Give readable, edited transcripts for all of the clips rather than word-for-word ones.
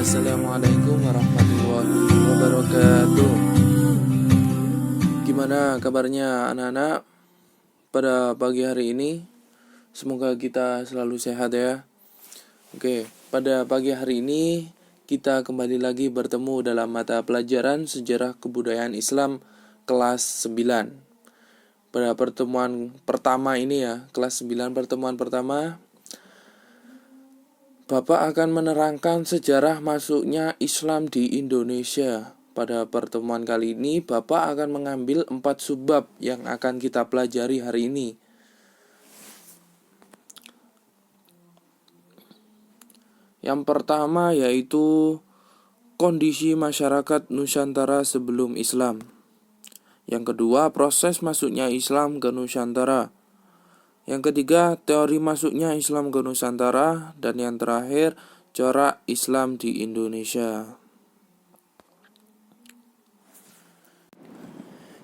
Assalamualaikum warahmatullahi wabarakatuh. Gimana kabarnya anak-anak pada pagi hari ini? Semoga kita selalu sehat ya. Oke, pada pagi hari ini kita kembali lagi bertemu dalam mata pelajaran Sejarah Kebudayaan Islam kelas 9. Pada pertemuan pertama ini ya, kelas 9 pertemuan pertama, Bapak akan menerangkan sejarah masuknya Islam di Indonesia. Pada pertemuan kali ini, Bapak akan mengambil 4 subbab yang akan kita pelajari hari ini. Yang pertama yaitu kondisi masyarakat Nusantara sebelum Islam. Yang kedua, proses masuknya Islam ke Nusantara. Yang ketiga, teori masuknya Islam ke Nusantara. Dan yang terakhir, corak Islam di Indonesia.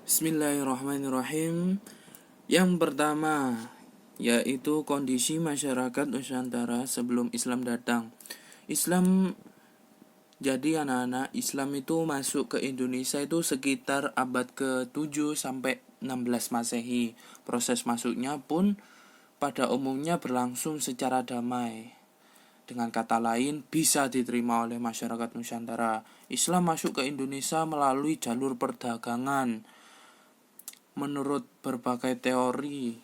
Bismillahirrahmanirrahim. Yang pertama yaitu kondisi masyarakat Nusantara sebelum Islam datang. Jadi anak-anak, Islam itu masuk ke Indonesia itu sekitar abad ke-7 sampai 16 Masehi. Proses masuknya pun pada umumnya berlangsung secara damai. Dengan kata lain, bisa diterima oleh masyarakat Nusantara. Islam masuk ke Indonesia melalui jalur perdagangan. Menurut berbagai teori,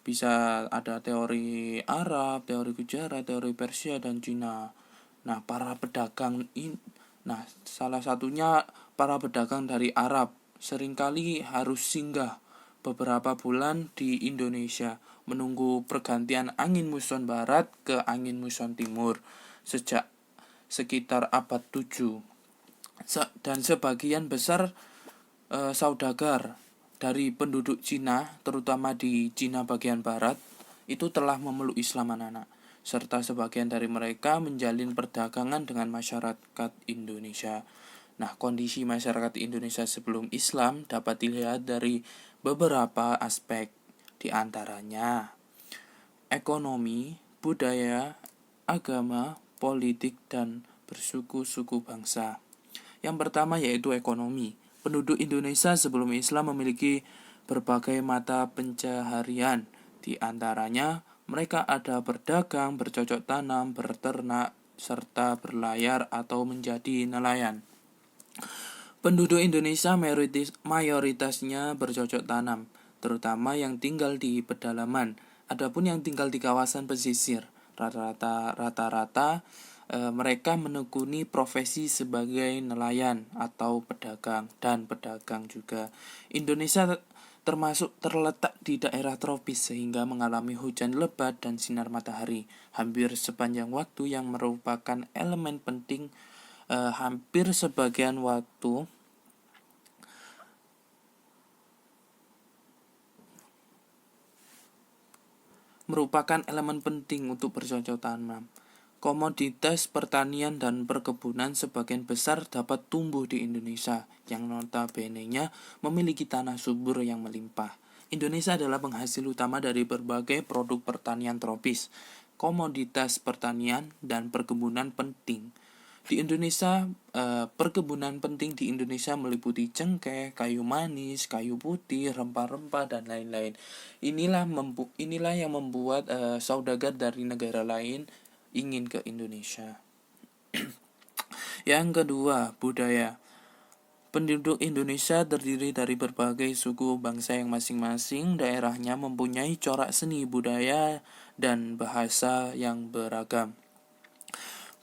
bisa ada teori Arab, teori Gujarat, teori Persia, dan Cina. Salah satunya para pedagang dari Arab seringkali harus singgah beberapa bulan di Indonesia menunggu pergantian angin muson barat ke angin muson timur sejak sekitar abad 7. Dan sebagian besar saudagar dari penduduk Cina, terutama di Cina bagian barat, itu telah memeluk Islam anak-anak, serta sebagian dari mereka menjalin perdagangan dengan masyarakat Indonesia. Kondisi masyarakat Indonesia sebelum Islam dapat dilihat dari beberapa aspek, di antaranya ekonomi, budaya, agama, politik, dan bersuku-suku bangsa. Yang pertama yaitu ekonomi. Penduduk Indonesia sebelum Islam memiliki berbagai mata pencaharian. Di antaranya mereka ada berdagang, bercocok tanam, berternak, serta berlayar atau menjadi nelayan. Penduduk Indonesia mayoritasnya bercocok tanam, terutama yang tinggal di pedalaman. Adapun yang tinggal di kawasan pesisir, rata-rata mereka menekuni profesi sebagai nelayan atau pedagang dan pedagang juga. Indonesia terletak di daerah tropis sehingga mengalami hujan lebat dan sinar matahari hampir sepanjang waktu yang merupakan elemen penting. Hampir sebagian waktu merupakan elemen penting untuk bercocok tanam. Komoditas pertanian dan perkebunan sebagian besar dapat tumbuh di Indonesia, yang notabene-nya memiliki tanah subur yang melimpah. Indonesia adalah penghasil utama dari berbagai produk pertanian tropis. Komoditas pertanian dan perkebunan penting di Indonesia, perkebunan penting di Indonesia meliputi cengkeh, kayu manis, kayu putih, rempah-rempah, dan lain-lain. Inilah yang membuat saudagar dari negara lain ingin ke Indonesia. Yang kedua, budaya. Penduduk Indonesia terdiri dari berbagai suku bangsa yang masing-masing daerahnya mempunyai corak seni, budaya, dan bahasa yang beragam.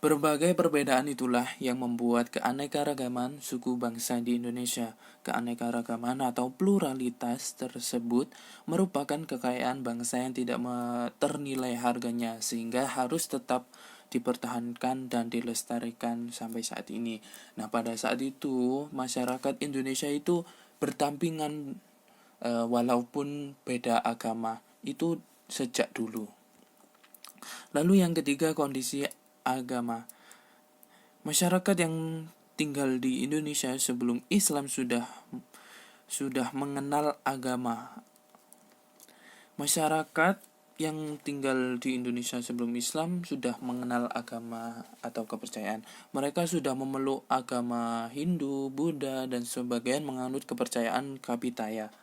Berbagai perbedaan itulah yang membuat keanekaragaman suku bangsa di Indonesia. Keanekaragaman atau pluralitas tersebut merupakan kekayaan bangsa yang tidak ternilai harganya, sehingga harus tetap dipertahankan dan dilestarikan sampai saat ini. Pada saat itu masyarakat Indonesia itu berdampingan walaupun beda agama itu sejak dulu. Lalu yang ketiga, kondisi agama. Masyarakat yang tinggal di Indonesia sebelum Islam sudah mengenal agama. Masyarakat yang tinggal di Indonesia sebelum Islam sudah mengenal agama atau kepercayaan. Mereka sudah memeluk agama Hindu, Buddha, dan sebagian menganut kepercayaan Kapitaya.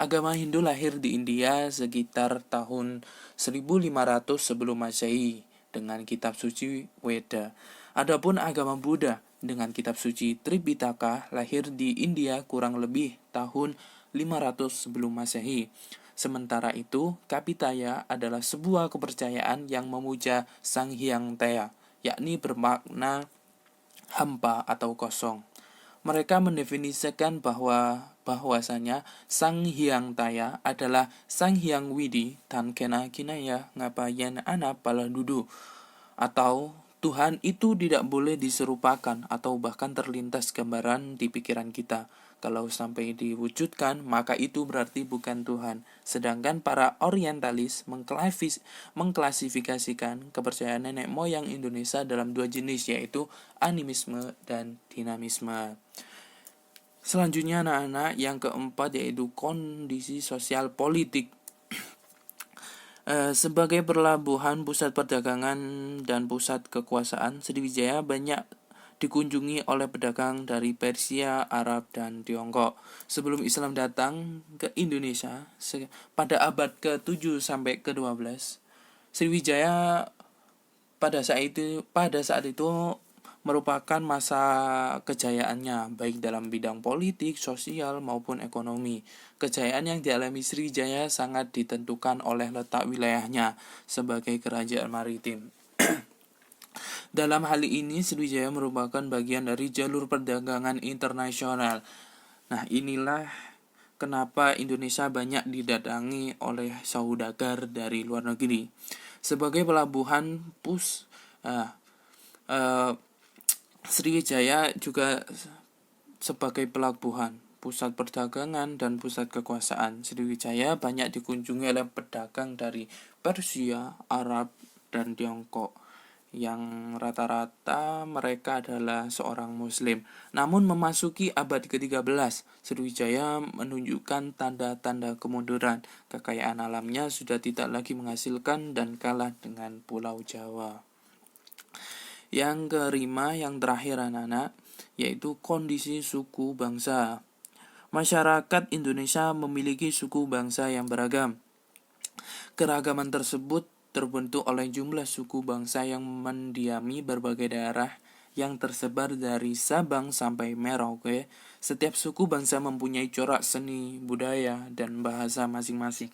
Agama Hindu lahir di India sekitar tahun 1500 sebelum Masehi dengan kitab suci Weda. Adapun agama Buddha dengan kitab suci Tripitaka lahir di India kurang lebih tahun 500 sebelum Masehi. Sementara itu, Kapitaya adalah sebuah kepercayaan yang memuja Sang Hyang Tea, yakni bermakna hampa atau kosong. Mereka mendefinisikan bahwasanya Sang Hyang Taya adalah Sang Hyang Widi dan Kena Kinaya Ngapayan Ana Paladudu, atau Tuhan itu tidak boleh diserupakan atau bahkan terlintas gambaran di pikiran kita. Kalau sampai diwujudkan, maka itu berarti bukan Tuhan. Sedangkan para orientalis mengklasifikasikan kepercayaan nenek moyang Indonesia dalam dua jenis, yaitu animisme dan dinamisme. Selanjutnya anak-anak, yang keempat yaitu kondisi sosial politik. Sebagai pelabuhan, pusat perdagangan, dan pusat kekuasaan, Sriwijaya banyak dikunjungi oleh pedagang dari Persia, Arab, dan Tiongkok. Sebelum Islam datang ke Indonesia pada abad ke-7 sampai ke-12, Sriwijaya pada saat itu merupakan masa kejayaannya baik dalam bidang politik, sosial, maupun ekonomi. Kejayaan yang dialami Sriwijaya sangat ditentukan oleh letak wilayahnya sebagai kerajaan maritim. Dalam hal ini, Sriwijaya merupakan bagian dari jalur perdagangan internasional. Nah, inilah kenapa Indonesia banyak didatangi oleh saudagar dari luar negeri. Sebagai pelabuhan Sriwijaya juga sebagai pelabuhan, pusat perdagangan, dan pusat kekuasaan. Sriwijaya banyak dikunjungi oleh pedagang dari Persia, Arab, dan Tiongkok, yang rata-rata mereka adalah seorang muslim. Namun memasuki abad ke-13, Sriwijaya menunjukkan tanda-tanda kemunduran. Kekayaan alamnya sudah tidak lagi menghasilkan dan kalah dengan Pulau Jawa. Yang kelima, yang terakhir anak-anak, yaitu kondisi suku bangsa. Masyarakat Indonesia memiliki suku bangsa yang beragam. Keragaman tersebut terbentuk oleh jumlah suku bangsa yang mendiami berbagai daerah yang tersebar dari Sabang sampai Merauke. Setiap suku bangsa mempunyai corak seni, budaya, dan bahasa masing-masing.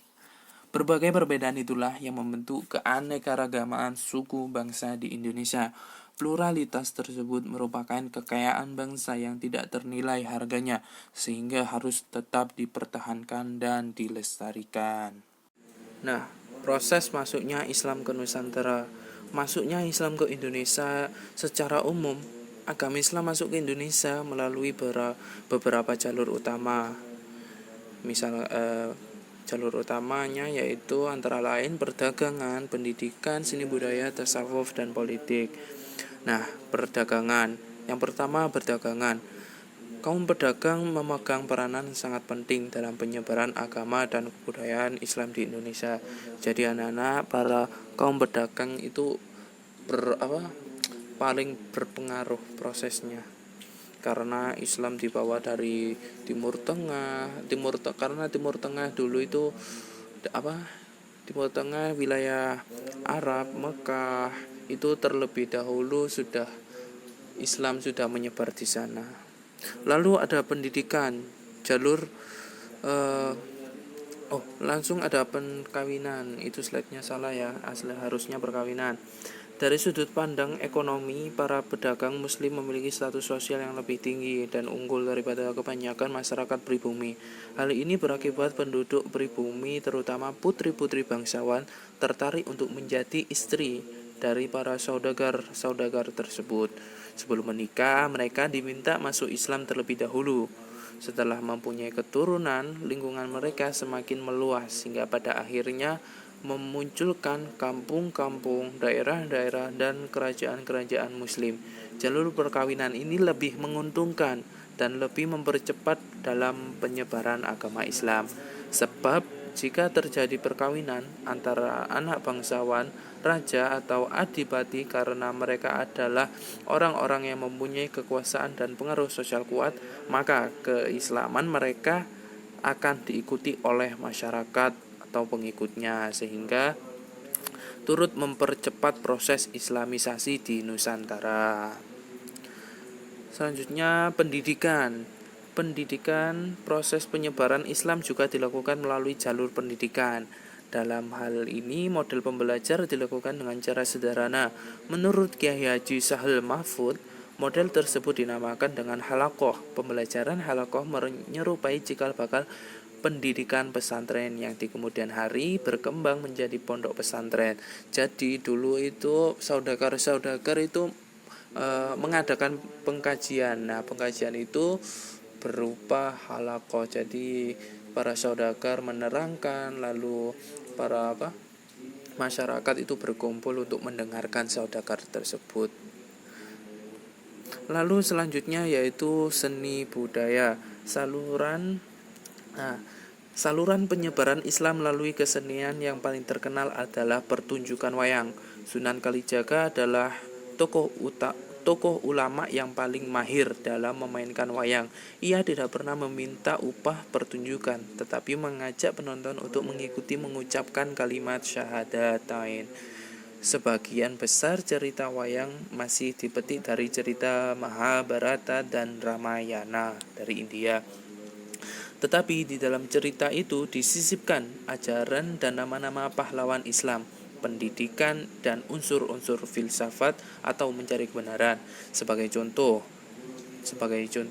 Berbagai perbedaan itulah yang membentuk keanekaragaman suku bangsa di Indonesia. Pluralitas tersebut merupakan kekayaan bangsa yang tidak ternilai harganya, sehingga harus tetap dipertahankan dan dilestarikan. Nah, proses masuknya Islam ke Nusantara. Masuknya Islam ke Indonesia secara umum, agama Islam masuk ke Indonesia melalui beberapa jalur utama. Jalur utamanya yaitu antara lain perdagangan, pendidikan, seni budaya, tasawuf, dan politik. Nah, perdagangan. Yang pertama, perdagangan. Kaum pedagang memegang peranan sangat penting dalam penyebaran agama dan kebudayaan Islam di Indonesia. Jadi anak-anak, para kaum pedagang itu paling berpengaruh prosesnya. Karena Islam dibawa dari Timur Tengah, karena Timur Tengah dulu itu Timur Tengah wilayah Arab, Mekah itu terlebih dahulu Islam sudah menyebar di sana. Lalu ada pendidikan, jalur langsung ada perkawinan. Itu slide-nya salah ya, asli harusnya perkawinan. Dari sudut pandang ekonomi, para pedagang muslim memiliki status sosial yang lebih tinggi dan unggul daripada kebanyakan masyarakat pribumi. Hal ini berakibat penduduk pribumi, terutama putri-putri bangsawan, tertarik untuk menjadi istri dari para saudagar tersebut. Sebelum menikah, mereka diminta masuk Islam terlebih dahulu. Setelah mempunyai keturunan, lingkungan mereka semakin meluas hingga pada akhirnya memunculkan kampung-kampung, daerah-daerah, dan kerajaan-kerajaan muslim. Jalur perkawinan ini lebih menguntungkan dan lebih mempercepat dalam penyebaran agama Islam. Sebab Jika terjadi perkawinan antara anak bangsawan, raja atau adipati karena mereka adalah orang-orang yang mempunyai kekuasaan dan pengaruh sosial kuat, maka keislaman mereka akan diikuti oleh masyarakat atau pengikutnya, sehingga turut mempercepat proses islamisasi di Nusantara. Selanjutnya, pendidikan. Proses penyebaran Islam juga dilakukan melalui jalur pendidikan. Dalam hal ini, model pembelajar dilakukan dengan cara sederhana. Menurut Kiai Haji Sahal Mahfud, model tersebut dinamakan dengan halakoh. Pembelajaran halakoh menyerupai cikal bakal pendidikan pesantren yang di kemudian hari berkembang menjadi pondok pesantren. Jadi dulu itu saudagar-saudagar itu mengadakan pengkajian. Nah, pengkajian itu berupa halakoh. Jadi para saudagar menerangkan, lalu para masyarakat itu berkumpul untuk mendengarkan saudagar tersebut. Lalu selanjutnya yaitu seni budaya. Saluran penyebaran Islam melalui kesenian yang paling terkenal adalah pertunjukan wayang. Sunan Kalijaga adalah tokoh ulama yang paling mahir dalam memainkan wayang. Ia tidak pernah meminta upah pertunjukan, tetapi mengajak penonton untuk mengikuti mengucapkan kalimat syahadatain. Sebagian besar cerita wayang masih dipetik dari cerita Mahabharata dan Ramayana dari India. Tetapi di dalam cerita itu disisipkan ajaran dan nama-nama pahlawan Islam, pendidikan, dan unsur-unsur filsafat atau mencari kebenaran. Sebagai contoh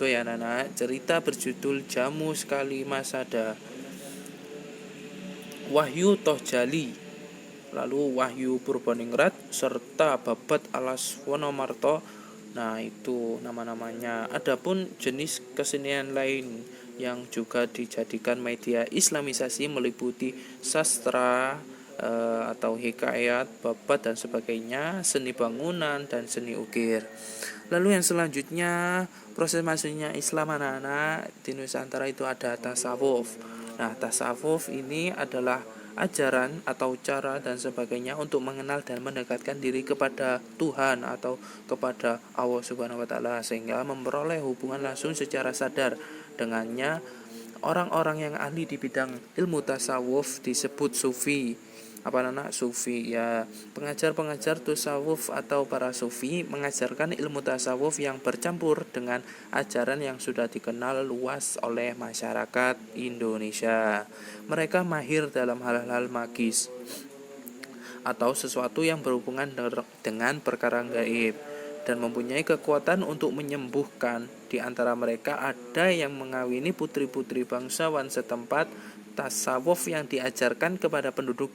ya anak-anak, cerita berjudul Jamu Sekali Masada, Wahyu Tohjali, lalu Wahyu Purbaningrat, serta Babat Alas Wonomarto. Nah, itu nama-namanya. Adapun jenis kesenian lain yang juga dijadikan media islamisasi meliputi sastra atau hikayat, babat dan sebagainya, seni bangunan dan seni ukir. Lalu yang selanjutnya, proses masuknya Islam anak-anak di Nusantara itu ada tasawuf. Nah, tasawuf ini adalah ajaran atau cara dan sebagainya untuk mengenal dan mendekatkan diri kepada Tuhan atau kepada Allah Subhanahu wa taala, sehingga memperoleh hubungan langsung secara sadar dengannya. Orang-orang yang ahli di bidang ilmu tasawuf disebut sufi. Sufi ya, pengajar-pengajar tasawuf atau para sufi mengajarkan ilmu tasawuf yang bercampur dengan ajaran yang sudah dikenal luas oleh masyarakat Indonesia. Mereka mahir dalam hal-hal magis atau sesuatu yang berhubungan dengan perkara gaib dan mempunyai kekuatan untuk menyembuhkan. Di antara mereka ada yang mengawini putri-putri bangsawan setempat. Tasawuf yang diajarkan kepada penduduk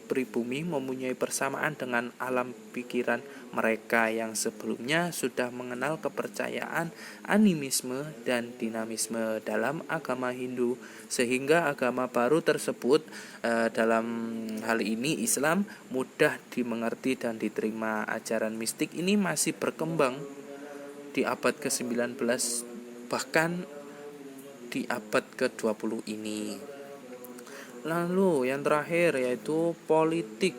pribumi mempunyai persamaan dengan alam pikiran mereka yang sebelumnya sudah mengenal kepercayaan animisme dan dinamisme dalam agama Hindu, sehingga agama baru tersebut dalam hal ini Islam mudah dimengerti dan diterima. Ajaran mistik ini masih berkembang di abad ke-19 bahkan di abad ke-20 ini. Lalu yang terakhir yaitu politik.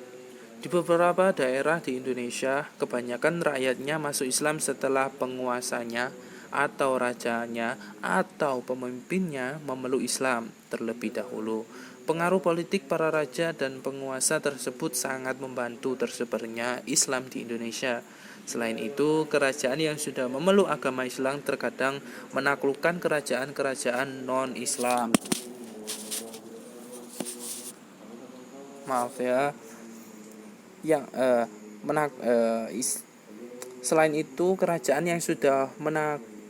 Di beberapa daerah di Indonesia, kebanyakan rakyatnya masuk Islam setelah penguasanya atau rajanya atau pemimpinnya memeluk Islam terlebih dahulu. Pengaruh politik para raja dan penguasa tersebut sangat membantu tersebarnya Islam di Indonesia. Selain itu, kerajaan yang sudah memeluk agama Islam terkadang menaklukkan kerajaan-kerajaan non-Islam. Selain itu, kerajaan yang sudah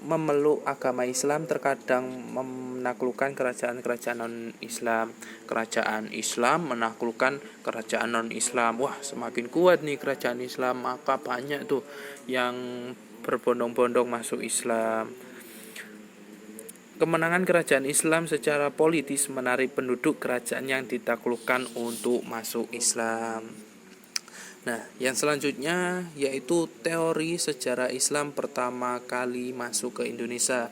memeluk agama Islam terkadang menaklukkan kerajaan-kerajaan non-Islam. Kerajaan Islam menaklukkan kerajaan non-Islam. Wah, semakin kuat nih kerajaan Islam, maka banyak tuh yang berbondong-bondong masuk Islam. Kemenangan kerajaan Islam secara politis menarik penduduk kerajaan yang ditaklukkan untuk masuk Islam. Nah, yang selanjutnya yaitu teori sejarah Islam pertama kali masuk ke Indonesia.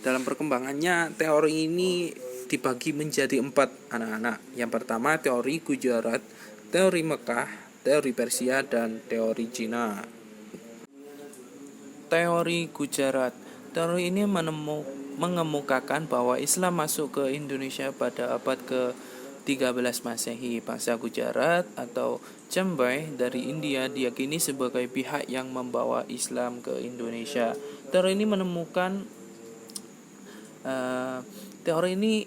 Dalam perkembangannya, teori ini dibagi menjadi 4 anak-anak. Yang pertama teori Gujarat, teori Mekah, teori Persia, dan teori Cina. Teori Gujarat. Teori ini mengemukakan bahwa Islam masuk ke Indonesia pada abad ke-13 Masehi. Bangsa Gujarat atau Jambai dari India diyakini sebagai pihak yang membawa Islam ke Indonesia. Teori ini teori ini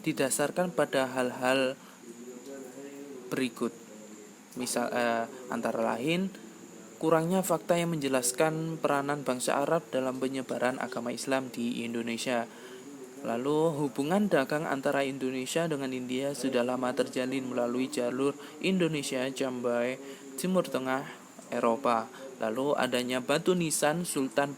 didasarkan pada hal-hal berikut. Antara lain kurangnya fakta yang menjelaskan peranan bangsa Arab dalam penyebaran agama Islam di Indonesia. Lalu hubungan dagang antara Indonesia dengan India sudah lama terjalin melalui jalur Indonesia, Jambai, Timur Tengah, Eropa. Lalu adanya batu nisan Sultan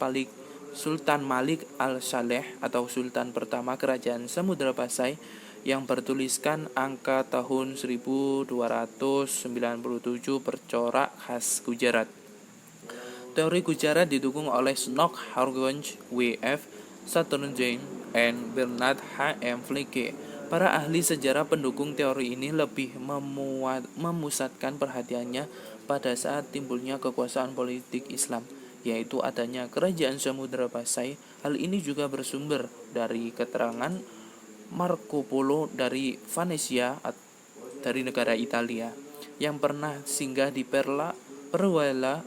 Malik Al-Saleh atau Sultan pertama Kerajaan Samudra Pasai yang bertuliskan angka tahun 1297 bercorak khas Gujarat. Teori Gujarat didukung oleh Snook Hargonj, W.F. Saturn-Jain, and Bernard H.M. Fleeke. Para ahli sejarah pendukung teori ini lebih memusatkan perhatiannya pada saat timbulnya kekuasaan politik Islam, yaitu adanya Kerajaan Samudra Pasai. Hal ini juga bersumber dari keterangan Marco Polo dari Venesia, dari negara Italia, yang pernah singgah di Perwala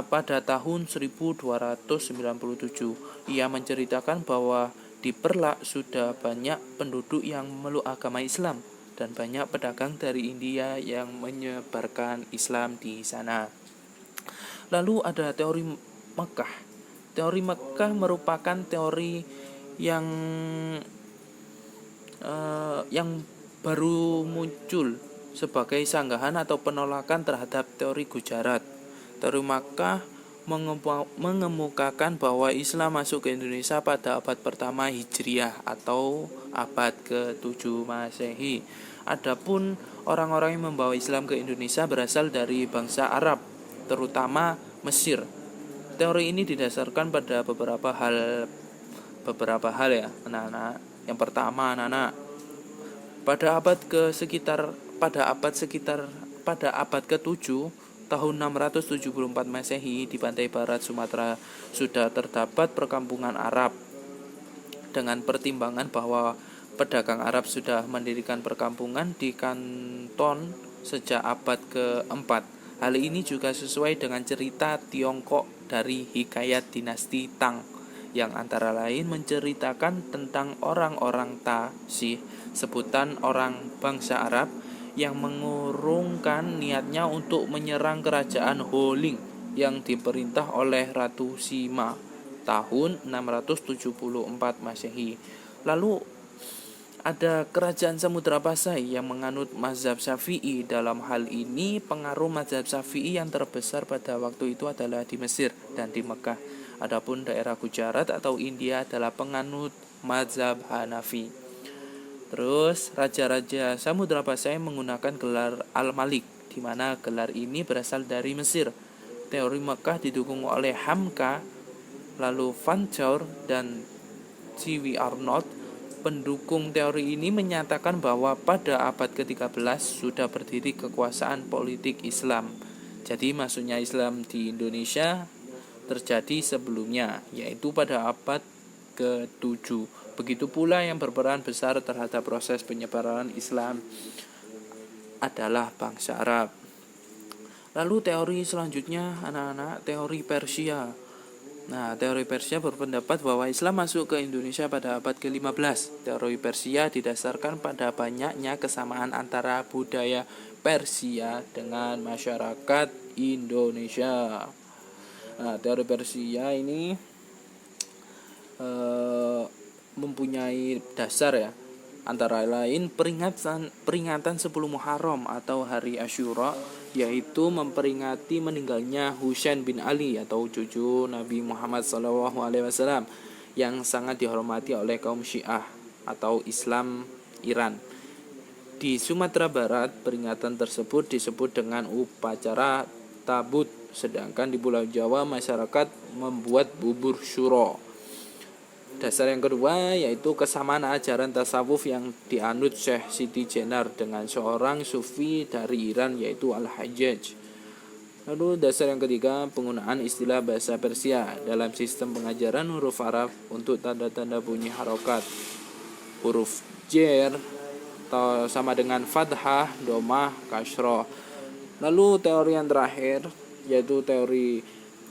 pada tahun 1297. Ia menceritakan bahwa di Perlak sudah banyak penduduk yang memeluk agama Islam dan banyak pedagang dari India yang menyebarkan Islam di sana. Lalu ada teori Mekah. Teori Mekah merupakan teori yang baru muncul sebagai sanggahan atau penolakan terhadap teori Gujarat. Teori Makkah mengemukakan bahwa Islam masuk ke Indonesia pada abad pertama Hijriah atau abad ke-7 Masehi. Adapun orang-orang yang membawa Islam ke Indonesia berasal dari bangsa Arab, terutama Mesir. Teori ini didasarkan pada beberapa hal ya, anak-anak. Yang pertama, anak-anak, pada abad ke-7 tahun 674 Masehi di pantai barat Sumatera sudah terdapat perkampungan Arab. Dengan pertimbangan bahwa pedagang Arab sudah mendirikan perkampungan di Kanton sejak abad ke-4. Hal ini juga sesuai dengan cerita Tiongkok dari Hikayat Dinasti Tang yang antara lain menceritakan tentang orang-orang Tasih, sebutan orang bangsa Arab yang mengurungkan niatnya untuk menyerang kerajaan Holing yang diperintah oleh Ratu Sima tahun 674 Masehi. Lalu ada kerajaan Samudra Pasai yang menganut mazhab Syafi'i. Dalam hal ini pengaruh mazhab Syafi'i yang terbesar pada waktu itu adalah di Mesir dan di Mekah. Adapun daerah Gujarat atau India adalah penganut mazhab Hanafi. Terus raja-raja Samudra Pasai menggunakan gelar Al-Malik, di mana gelar ini berasal dari Mesir. Teori Mekah didukung oleh Hamka, lalu Van Chur dan C.W. Arnold. Pendukung teori ini menyatakan bahwa pada abad ke-13 sudah berdiri kekuasaan politik Islam. Jadi masuknya Islam di Indonesia terjadi sebelumnya, yaitu pada abad ke-7. Begitu pula yang berperan besar terhadap proses penyebaran Islam adalah bangsa Arab. Lalu teori selanjutnya, anak-anak, teori Persia. Nah, teori Persia berpendapat bahwa Islam masuk ke Indonesia pada abad ke-15. Teori Persia didasarkan pada banyaknya kesamaan antara budaya Persia dengan masyarakat Indonesia. Nah, teori Persia ini mempunyai dasar ya, antara lain peringatan 10 Muharram atau hari Asyura, yaitu memperingati meninggalnya Husain bin Ali atau cucu Nabi Muhammad SAW yang sangat dihormati oleh kaum Syiah atau Islam Iran. Di Sumatera Barat, peringatan tersebut disebut dengan upacara tabut, sedangkan di Pulau Jawa masyarakat membuat bubur syuro. Dasar yang kedua yaitu kesamaan ajaran tasawuf yang dianut Syekh Siti Jenar dengan seorang sufi dari Iran yaitu Al-Hajjaj. Lalu dasar yang ketiga, penggunaan istilah bahasa Persia dalam sistem pengajaran huruf Arab untuk tanda-tanda bunyi harokat. Huruf jer atau sama dengan fathah, domah, kasroh. Lalu teori yang terakhir yaitu teori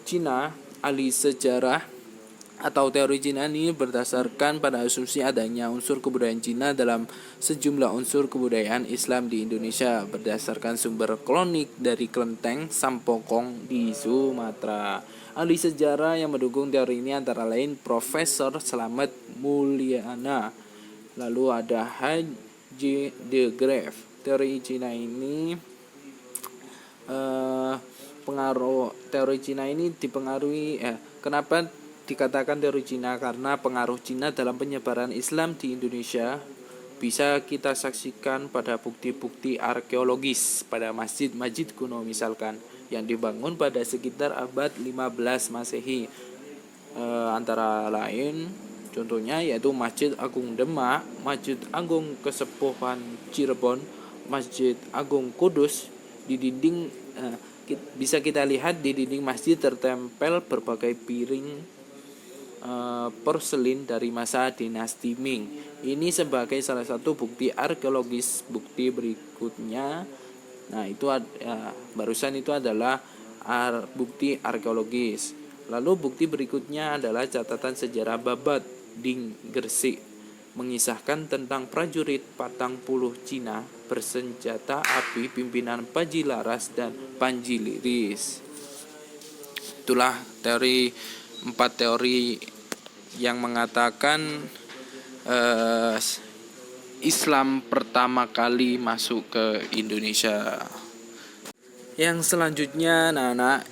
Cina, ahli sejarah atau teori Cina ini berdasarkan pada asumsi adanya unsur kebudayaan Cina dalam sejumlah unsur kebudayaan Islam di Indonesia berdasarkan sumber klonik dari kelenteng Sampokong di Sumatera. Ahli sejarah yang mendukung teori ini antara lain Profesor Slamet Mulyana. Lalu ada H.J. de Graaf. Teori Cina ini teori Cina ini dipengaruhi kenapa dikatakan teori Cina? Karena pengaruh Cina dalam penyebaran Islam di Indonesia bisa kita saksikan pada bukti-bukti arkeologis pada masjid-masjid kuno misalkan yang dibangun pada sekitar abad 15 Masehi. Antara lain contohnya yaitu Masjid Agung Demak, Masjid Agung Kesepuhan Cirebon, Masjid Agung Kudus. Di dinding bisa kita lihat di dinding masjid tertempel berbagai piring porselin dari masa dinasti Ming. Ini sebagai salah satu bukti arkeologis. Bukti berikutnya, barusan itu adalah bukti arkeologis. Lalu bukti berikutnya adalah catatan sejarah Babat Ding Gresik mengisahkan tentang prajurit Patang Puluh Cina bersenjata api pimpinan Panji Laras dan Panji Liris. Itulah empat teori yang mengatakan Islam pertama kali masuk ke Indonesia. Yang selanjutnya anak-anak,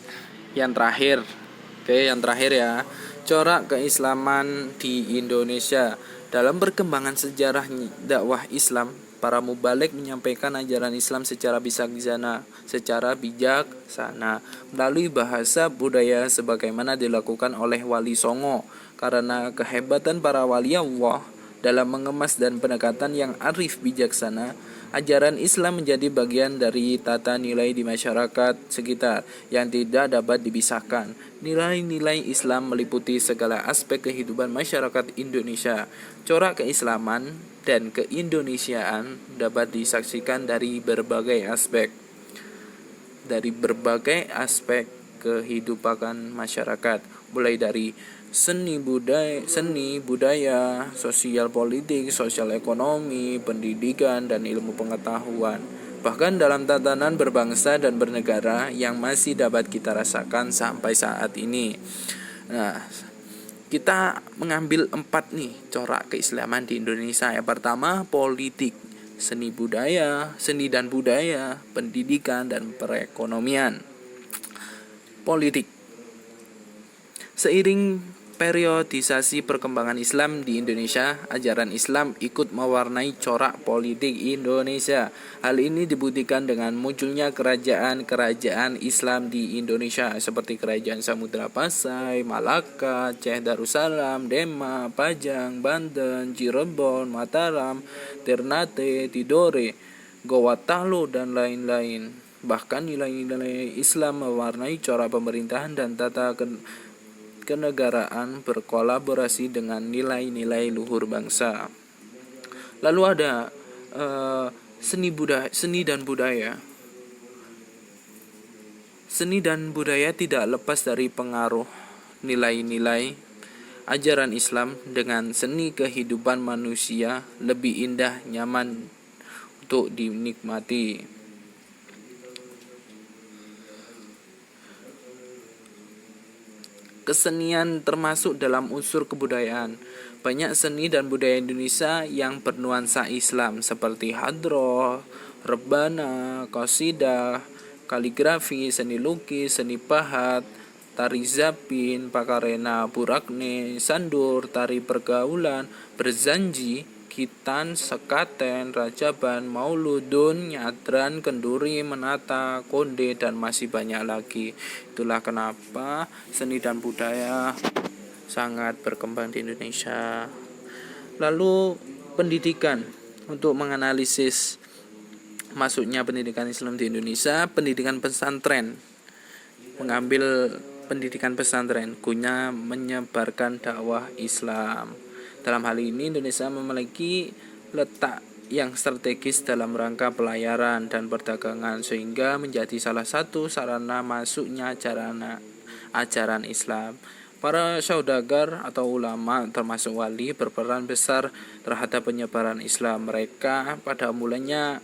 yang terakhir ya, corak keislaman di Indonesia. Dalam perkembangan sejarah dakwah Islam, para mubalik menyampaikan ajaran Islam secara bijaksana melalui bahasa budaya sebagaimana dilakukan oleh Wali Songo. Karena kehebatan para wali Allah dalam mengemas dan pendekatan yang arif bijaksana, ajaran Islam menjadi bagian dari tata nilai di masyarakat sekitar yang tidak dapat dipisahkan. Nilai-nilai Islam meliputi segala aspek kehidupan masyarakat Indonesia. Corak keislaman dan keindonesiaan dapat disaksikan dari berbagai aspek kehidupan masyarakat, mulai dari seni budaya, sosial politik, sosial ekonomi, pendidikan, dan ilmu pengetahuan. Bahkan dalam tatanan berbangsa dan bernegara yang masih dapat kita rasakan sampai saat ini. Nah, kita mengambil 4 corak keislaman di Indonesia. Yang pertama, politik, seni dan budaya, pendidikan, dan perekonomian. Politik. Seiring periodisasi perkembangan Islam di Indonesia, ajaran Islam ikut mewarnai corak politik Indonesia. Hal ini dibuktikan dengan munculnya kerajaan-kerajaan Islam di Indonesia seperti Kerajaan Samudra Pasai, Malaka, Aceh Darussalam, Demak, Pajang, Banten, Cirebon, Mataram, Ternate, Tidore, Gorontalo, dan lain-lain. Bahkan nilai-nilai Islam mewarnai corak pemerintahan dan tata kenegaraan berkolaborasi dengan nilai-nilai luhur bangsa. Lalu ada seni dan budaya. Seni dan budaya tidak lepas dari pengaruh nilai-nilai ajaran Islam. Dengan seni, kehidupan manusia lebih indah, nyaman untuk dinikmati. Kesenian termasuk dalam unsur kebudayaan. Banyak seni dan budaya Indonesia yang bernuansa Islam seperti hadroh, rebana, qasidah, kaligrafi, seni lukis, seni pahat, tari zapin, pakarena, burakne, sandur, tari pergaulan, berzanji, kitan, sekaten, rajaban, mauludun, nyadran, kenduri, menata, konde, dan masih banyak lagi. Itulah kenapa seni dan budaya sangat berkembang di Indonesia. Lalu pendidikan, untuk menganalisis masuknya pendidikan Islam di Indonesia, pendidikan pesantren, mengambil pendidikan pesantren guna menyebarkan dakwah Islam. Dalam hal ini Indonesia memiliki letak yang strategis dalam rangka pelayaran dan perdagangan, sehingga menjadi salah satu sarana masuknya ajaran Islam. Para saudagar atau ulama termasuk wali berperan besar terhadap penyebaran Islam. Mereka pada mulanya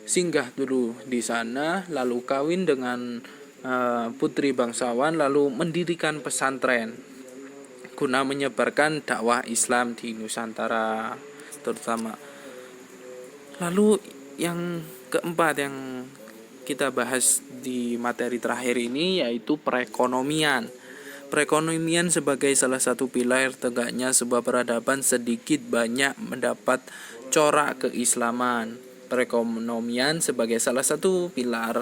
singgah dulu di sana, lalu kawin dengan putri bangsawan, lalu mendirikan pesantren guna menyebarkan dakwah Islam di Nusantara terutama. Lalu yang keempat yang kita bahas di materi terakhir ini yaitu perekonomian. Perekonomian sebagai salah satu pilar tegaknya sebuah peradaban sedikit banyak mendapat corak keislaman. Perekonomian sebagai salah satu pilar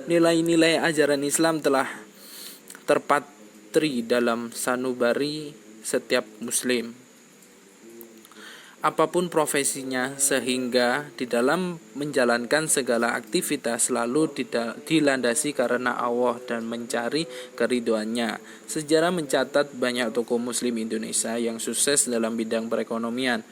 Nilai-nilai ajaran Islam telah terpatri dalam sanubari setiap muslim, apapun profesinya, sehingga di dalam menjalankan segala aktivitas selalu dilandasi karena Allah dan mencari keridhoannya. Sejarah mencatat banyak tokoh muslim Indonesia yang sukses dalam bidang perekonomian.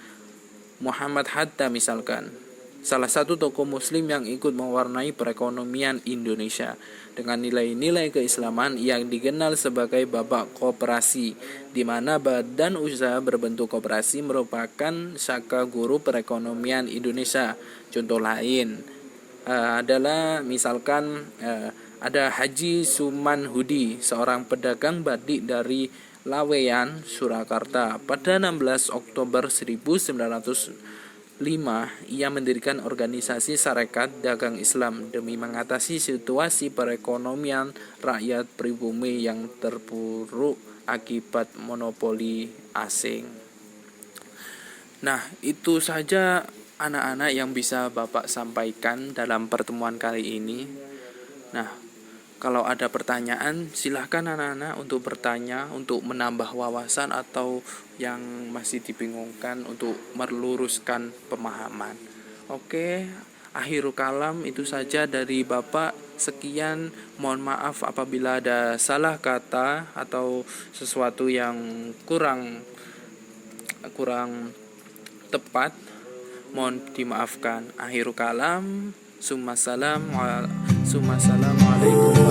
Muhammad Hatta misalkan, salah satu tokoh muslim yang ikut mewarnai perekonomian Indonesia. Dengan nilai-nilai keislaman yang dikenal sebagai babak koperasi, di mana badan usaha berbentuk koperasi merupakan saka guru perekonomian Indonesia. Contoh lain adalah misalkan ada Haji Suman Hudi, seorang pedagang batik dari Laweyan, Surakarta. Pada 16 Oktober 1905, ia mendirikan organisasi Sarekat Dagang Islam demi mengatasi situasi perekonomian rakyat pribumi yang terpuruk akibat monopoli asing. Nah, itu saja anak-anak yang bisa Bapak sampaikan dalam pertemuan kali ini. Nah, kalau ada pertanyaan, silahkan anak-anak untuk bertanya, untuk menambah wawasan atau yang masih dibingungkan untuk meluruskan pemahaman. Oke, akhirul kalam itu saja dari Bapak. Sekian, mohon maaf apabila ada salah kata atau sesuatu yang kurang tepat, mohon dimaafkan. Akhirul kalam, summa salam, alaikum.